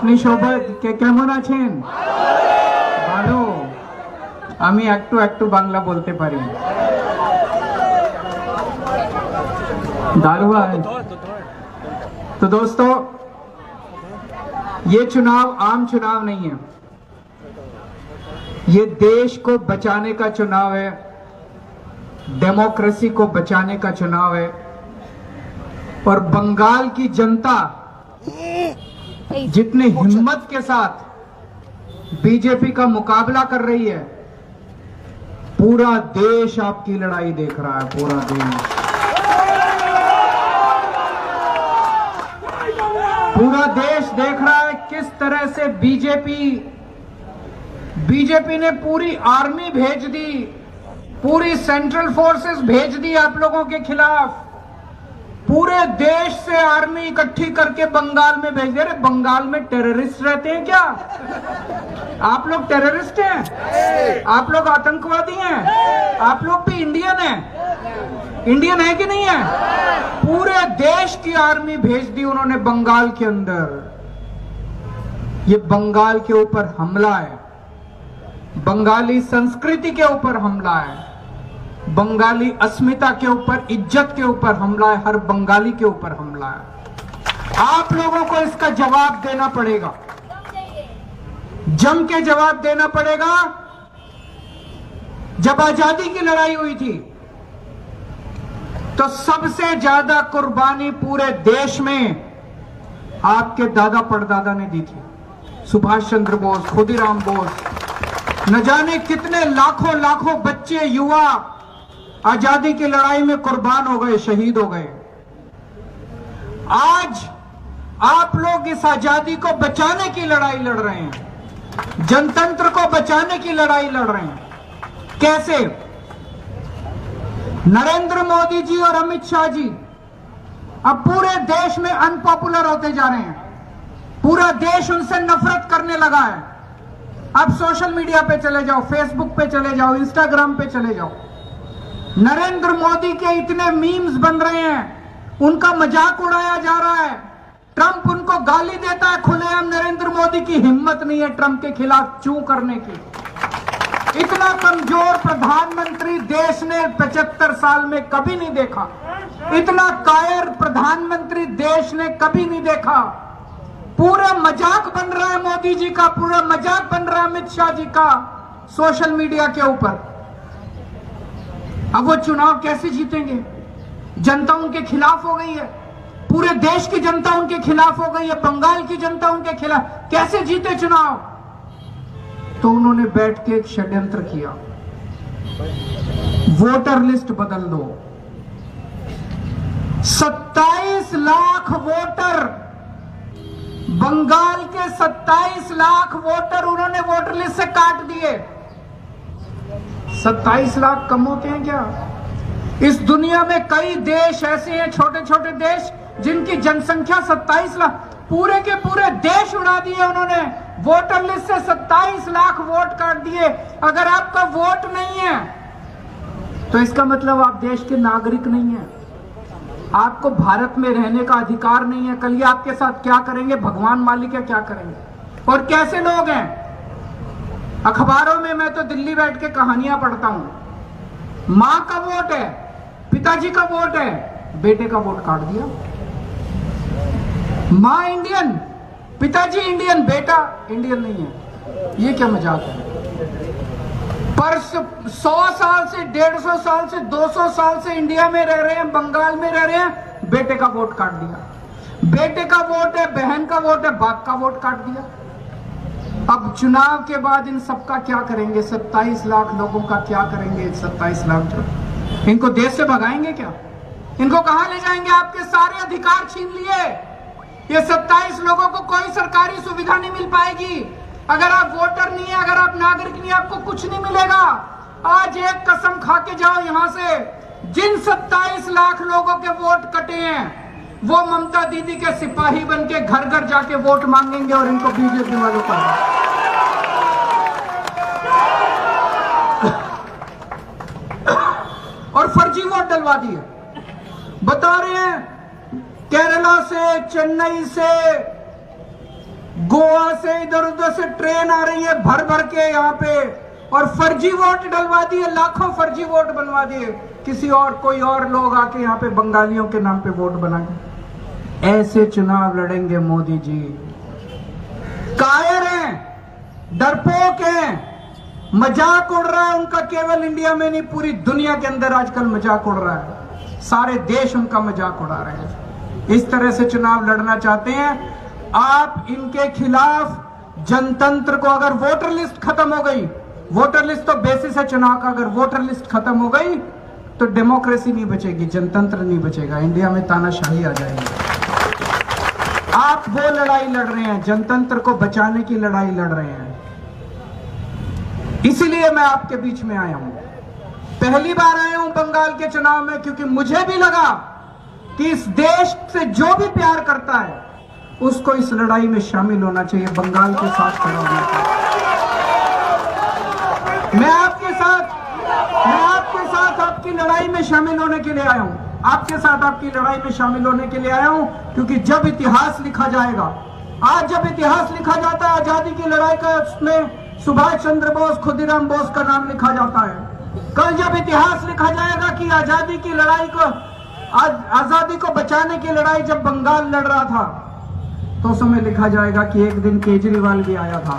আপনি সবাই কেমন আছেন? ভালো। আমি একটু একটু বাংলা বলতে পারি। दारू है। तो दोस्तों, ये चुनाव आम चुनाव नहीं है, ये देश को बचाने का चुनाव है, डेमोक्रेसी को बचाने का चुनाव है। और बंगाल की जनता जितनी हिम्मत के साथ बीजेपी का मुकाबला कर रही है, पूरा देश आपकी लड़ाई देख रहा है। पूरा देश देख रहा है किस तरह से बीजेपी ने पूरी आर्मी भेज दी, पूरी सेंट्रल फोर्सेस भेज दी आप लोगों के खिलाफ। पूरे देश से आर्मी इकट्ठी करके बंगाल में भेज दे रहे। बंगाल में टेररिस्ट रहते हैं क्या? आप लोग टेररिस्ट हैं? आप लोग आतंकवादी हैं? आप लोग भी इंडियन हैं? इंडियन है कि नहीं है? पूरे देश की आर्मी भेज दी उन्होंने बंगाल के अंदर। ये बंगाल के ऊपर हमला है, बंगाली संस्कृति के ऊपर हमला है, बंगाली अस्मिता के ऊपर, इज्जत के ऊपर हमला है, हर बंगाली के ऊपर हमला है। आप लोगों को इसका जवाब देना पड़ेगा, जम के जवाब देना पड़ेगा। जब आजादी की लड़ाई हुई थी तो सबसे ज्यादा कुर्बानी पूरे देश में आपके दादा परदादा ने दी थी। सुभाष चंद्र बोस, खुदीराम बोस, न जाने कितने लाखों लाखों बच्चे, युवा आजादी की लड़ाई में कुर्बान हो गए, शहीद हो गए। आज आप लोग इस आजादी को बचाने की लड़ाई लड़ रहे हैं, जनतंत्र को बचाने की लड़ाई लड़ रहे हैं। कैसे? नरेंद्र मोदी जी और अमित शाह जी अब पूरे देश में अनपॉपुलर होते जा रहे हैं। पूरा देश उनसे नफरत करने लगा है। अब सोशल मीडिया पे चले जाओ, फेसबुक पे चले जाओ, इंस्टाग्राम पे चले जाओ, नरेंद्र मोदी के इतने मीम्स बन रहे हैं, उनका मजाक उड़ाया जा रहा है। ट्रंप उनको गाली देता है खुलेआम। नरेंद्र मोदी की हिम्मत नहीं है ट्रंप के खिलाफ चू करने की। इतना कमजोर प्रधानमंत्री देश ने 75 साल में कभी नहीं देखा। इतना कायर प्रधानमंत्री देश ने कभी नहीं देखा। पूरा मजाक बन रहा है मोदी जी का, पूरा मजाक बन रहा है अमित शाह जी का सोशल मीडिया के ऊपर। अब वो चुनाव कैसे जीतेंगे? जनता उनके खिलाफ हो गई है, पूरे देश की जनता उनके खिलाफ हो गई है, बंगाल की जनता उनके खिलाफ। कैसे जीते चुनाव? तो उन्होंने बैठ के एक षड्यंत्र किया, वोटर लिस्ट बदल दो। 27 लाख वोटर, बंगाल के 27 लाख वोटर उन्होंने वोटर लिस्ट से काट दिए। 27 लाख कम होते हैं क्या? इस दुनिया में कई देश ऐसे हैं, छोटे छोटे देश, जिनकी जनसंख्या 27 लाख, पूरे के पूरे देश उड़ा दिए उन्होंने। वोटर लिस्ट से 27 लाख वोट काट दिए। अगर आपका वोट नहीं है तो इसका मतलब आप देश के नागरिक नहीं हैं, आपको भारत में रहने का अधिकार नहीं है। कल ये आपके साथ क्या करेंगे भगवान मालिक है, क्या करेंगे। और कैसे लोग हैं? अखबारों में मैं तो दिल्ली बैठ के कहानियां पढ़ता हूं। मां का वोट है, पिताजी का वोट है, बेटे का वोट काट दिया। मां इंडियन, पिताजी इंडियन, बेटा इंडियन नहीं है। ये क्या मजाक है? पर 100 साल से, 150 साल से, 200 साल से इंडिया में रह रहे हैं, बंगाल में रह रहे हैं, बेटे का वोट काट दिया। बेटे का वोट है, बहन का वोट है, बाप का वोट काट दिया। अब चुनाव के बाद इन सबका क्या करेंगे? 27 लाख लोगों का क्या करेंगे? 27 लाख इनको देश से भगाएंगे क्या? इनको कहां ले जाएंगे? आपके सारे अधिकार छीन लिए। ये 27 लोगों को कोई सरकारी सुविधा नहीं मिल पाएगी। अगर आप वोटर नहीं है, अगर आप नागरिक नहीं, आपको कुछ नहीं मिलेगा। आज एक कसम खा के जाओ यहां से, जिन 27 लाख लोगों के वोट कटे हैं वो ममता दीदी के सिपाही बन के घर घर जाके वोट मांगेंगे और इनको बीजेपी वालों का और फर्जी वोट डलवा दिए। बता रहे हैं केरला से, चेन्नई से, गोवा से इधर उधर से ट्रेन आ रही है भर भर के यहाँ पे, और फर्जी वोट डलवा दिए, लाखों फर्जी वोट बनवा दिए, किसी और कोई और लोग आके यहाँ पे बंगालियों के नाम पे वोट बना के। ऐसे चुनाव लड़ेंगे मोदी जी। कायर हैं, डरपोक हैं, मजाक उड़ रहा है उनका, केवल इंडिया में नहीं पूरी दुनिया के अंदर आजकल मजाक उड़ रहा है, सारे देश उनका मजाक उड़ा रहे हैं। इस तरह से चुनाव लड़ना चाहते हैं आप। इनके खिलाफ जनतंत्र को, अगर वोटर लिस्ट खत्म हो गई, वोटर लिस्ट तो बेसिस है चुनाव का, अगर वोटर लिस्ट खत्म हो गई तो डेमोक्रेसी नहीं बचेगी, जनतंत्र नहीं बचेगा, इंडिया में तानाशाही आ जाएगी। आप वो लड़ाई लड़ रहे हैं, जनतंत्र को बचाने की लड़ाई लड़ रहे हैं। इसीलिए मैं आपके बीच में आया हूं, पहली बार आया हूं बंगाल के चुनाव में, क्योंकि मुझे भी लगा कि इस देश से जो भी प्यार करता है उसको इस लड़ाई में शामिल होना चाहिए, बंगाल के साथ खड़ा होना चाहिए। मैं आपके साथ आपकी लड़ाई में शामिल होने के लिए आया हूं, आपके साथ आपकी लड़ाई में शामिल होने के लिए आया हूं, क्योंकि जब इतिहास लिखा जाएगा, आज जब इतिहास लिखा जाता है आजादी की लड़ाई का, उसमें सुभाष चंद्र बोस, खुदीराम बोस का नाम लिखा जाता है। कल जब इतिहास लिखा जाएगा कि आजादी की लड़ाई को, आजादी को बचाने की लड़ाई जब बंगाल लड़ रहा था, तो उस समय लिखा जाएगा कि एक दिन केजरीवाल भी आया था।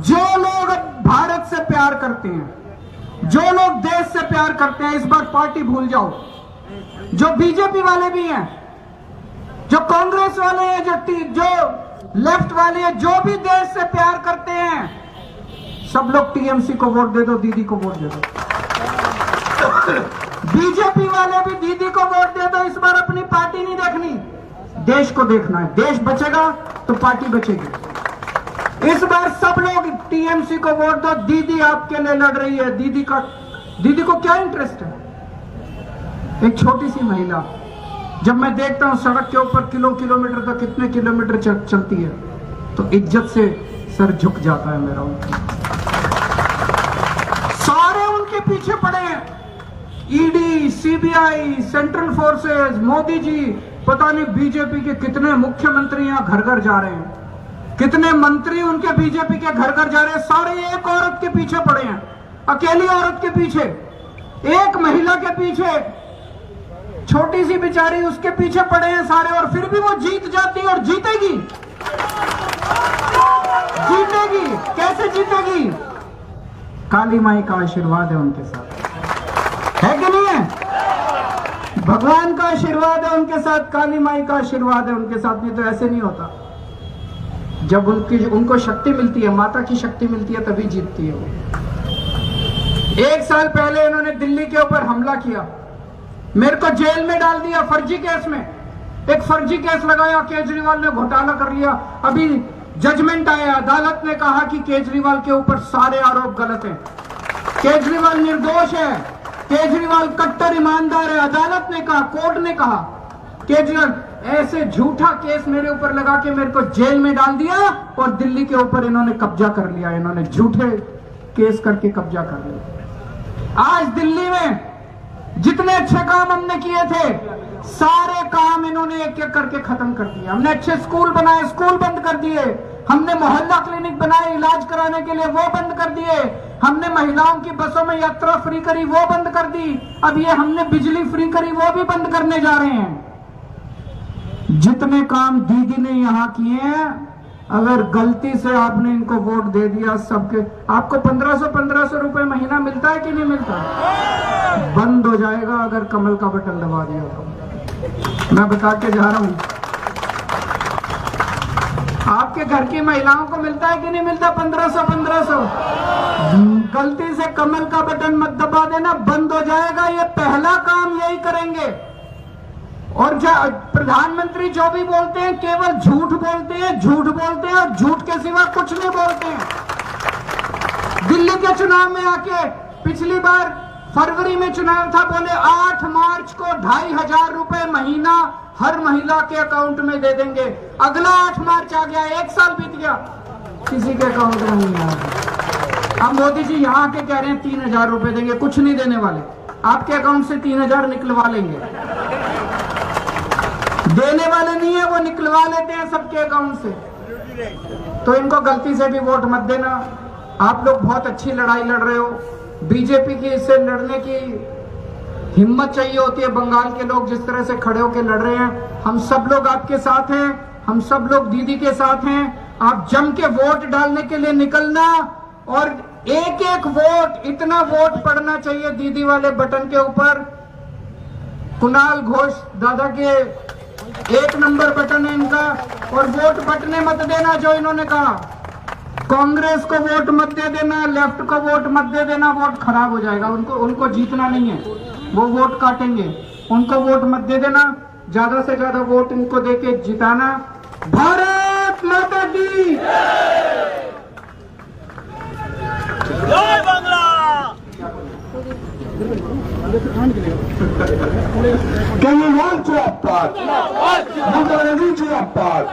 जो लोग भारत से प्यार करते हैं, जो लोग देश से प्यार करते हैं, इस बार पार्टी भूल जाओ। जो बीजेपी वाले भी हैं, जो कांग्रेस वाले हैं, जो लेफ्ट वाले हैं, जो भी देश से प्यार करते हैं, सब लोग टीएमसी को वोट दे दो, दीदी को वोट दे दो। बीजेपी वाले भी दीदी को वोट दे दो। इस बार अपनी पार्टी नहीं देखनी, देश को देखना है। देश बचेगा तो पार्टी बचेगी। इस बार सब लोग टीएमसी को वोट दो। दीदी आपके लिए लड़ रही है। दीदी को क्या इंटरेस्ट है? एक छोटी सी महिला, जब मैं देखता हूं सड़क के ऊपर किलोमीटर तक कितने किलोमीटर चलती है, तो इज्जत से सर झुक जाता है मेरा। सारे उनके पीछे पड़े हैं, ED, CBI, central forces, Modi ji, पता नहीं बीजेपी के कितने मुख्यमंत्री यहां घर घर जा रहे हैं, कितने मंत्री उनके बीजेपी के घर घर जा रहे हैं। सारे एक औरत के पीछे पड़े हैं, अकेली औरत के पीछे, एक महिला के पीछे, छोटी सी बेचारी, उसके पीछे पड़े हैं सारे। और फिर भी वो जीत जाती है और जीतेगी। कैसे जीतेगी? काली माई का आशीर्वाद है उनके साथ, है कि नहीं है? भगवान का आशीर्वाद है उनके साथ, काली माई का आशीर्वाद है उनके साथ। नहीं तो ऐसे नहीं होता। जब उनको शक्ति मिलती है, माता की शक्ति मिलती है, तभी जीतती है वो। 1 साल पहले इन्होंने दिल्ली के ऊपर हमला किया, मेरे को जेल में डाल दिया फर्जी केस में। एक फर्जी केस लगाया, केजरीवाल ने घोटाला कर लिया। अभी जजमेंट आया, अदालत ने कहा कि केजरीवाल के ऊपर सारे आरोप गलत हैं, केजरीवाल निर्दोष है, केजरीवाल कट्टर ईमानदार है। अदालत ने कहा, कोर्ट ने कहा, केजरीवाल ऐसे झूठा केस मेरे ऊपर लगा के मेरे को जेल में डाल दिया, और दिल्ली के ऊपर इन्होंने कब्जा कर लिया। इन्होंने झूठे केस करके कब्जा कर लिया। आज दिल्ली में जितने अच्छे काम हमने किए थे, सारे काम इन्होंने एक एक करके खत्म कर दिया। हमने अच्छे स्कूल बनाए, स्कूल बंद कर दिए। हमने मोहल्ला क्लिनिक बनाए इलाज कराने के लिए, वो बंद कर दिए। हमने महिलाओं की बसों में यात्रा फ्री करी, वो बंद कर दी। अब ये हमने बिजली फ्री करी, वो भी बंद करने जा रहे हैं। जितने काम दीदी ने यहाँ किए हैं, अगर गलती से आपने इनको वोट दे दिया, सबके आपको 1500 रुपए महीना मिलता है कि नहीं मिलता? बंद हो जाएगा अगर कमल का बटन दबा दिया तो। मैं बता के जा रहा हूं, आपके घर की महिलाओं को मिलता है कि नहीं मिलता 1500? गलती से कमल का बटन मत दबा देना, बंद हो जाएगा। ये पहला काम यही करेंगे। और प्रधानमंत्री जो भी बोलते हैं, केवल झूठ बोलते हैं, झूठ बोलते हैं, और झूठ के सिवा कुछ नहीं बोलते हैं। दिल्ली के चुनाव में आके, पिछली बार फरवरी में चुनाव था, बोले 8 मार्च को 2500 रुपए महीना हर महिला के अकाउंट में दे देंगे। अगला 8 मार्च आ गया, 1 साल बीत गया, किसी के अकाउंट में नहीं आया। अब मोदी जी यहाँ के कह रहे हैं 3000 रुपए देंगे, कुछ नहीं देने वाले, आपके अकाउंट से 3000 निकलवा लेंगे। देने वाले नहीं है, वो निकलवा लेते हैं सबके अकाउंट से। तो इनको गलती से भी वोट मत देना। आप लोग बहुत अच्छी लड़ाई लड़ रहे हो। बीजेपी की इससे लड़ने की हिम्मत चाहिए होती है। बंगाल के लोग जिस तरह से खड़े होकर लड़ रहे हैं, हम सब लोग आपके साथ हैं, हम सब लोग दीदी के साथ हैं। आप जम के वोट डालने के लिए निकलना, और एक एक वोट, इतना वोट पड़ना चाहिए दीदी वाले बटन के ऊपर। कुणाल घोष दादा के 1 नंबर बटन है इनका, और वोट बटने मत देना जो इन्होंने कहा। कांग्रेस को वोट मत दे देना, लेफ्ट को वोट मत दे देना, वोट खराब हो जाएगा। उनको जीतना नहीं है, वो वोट काटेंगे। उनको वोट मत दे देना, ज्यादा से ज्यादा वोट इनको देके जिताना। भारत माता की जय Bangla. Can you run to a park? You're gonna reach to a park.